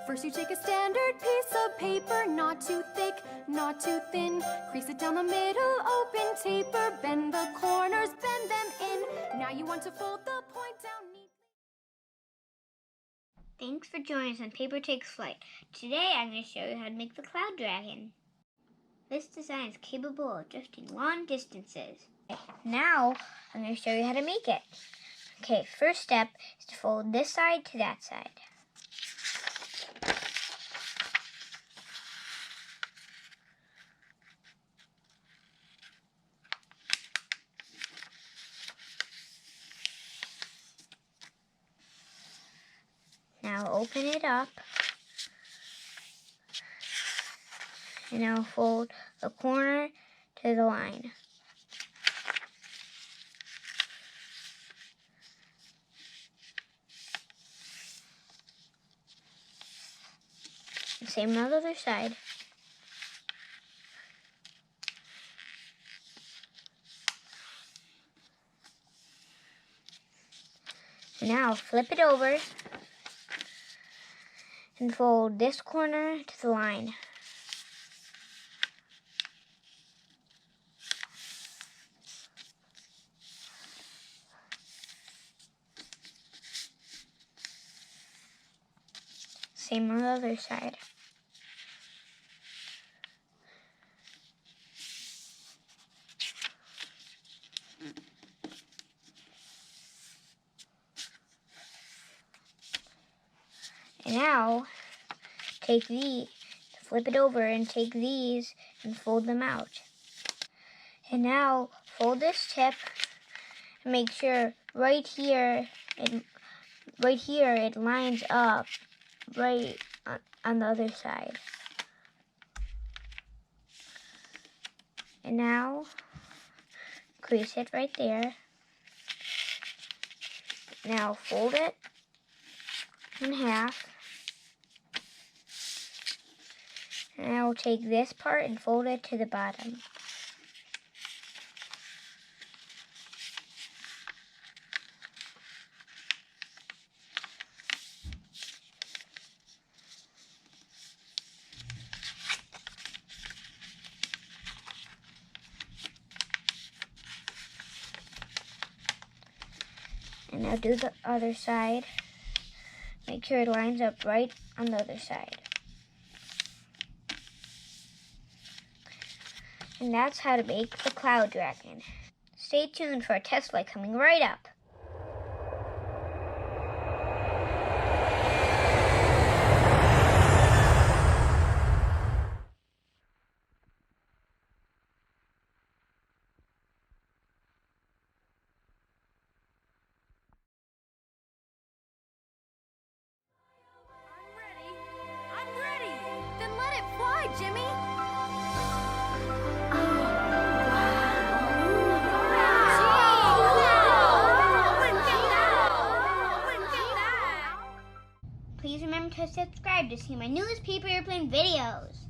First you take a standard piece of paper, not too thick, not too thin. Crease it down the middle, open taper, bend the corners, bend them in. Now you want to fold the point down neatly. Thanks for joining us on Paper Takes Flight. Today I'm going to show you how to make the cloud dragon. This design is capable of drifting long distances. Now I'm going to show you how to make it. Okay, first step is to fold this side to that side. Now open it up, and now fold the corner to the line. And same on the other side. And now flip it over and fold this corner to the line. Same on the other side. And now, flip it over and take these and fold them out. And now, fold this tip and make sure right here it lines up right on the other side. And now, crease it right there. Now fold it in half. And I will take this part and fold it to the bottom. And now do the other side. Make sure it lines up right on the other side. And that's how to make the cloud dragon. Stay tuned for a test flight coming right up. I'm ready. Then let it fly, Jimmy. Please remember to subscribe to see my newest paper airplane videos.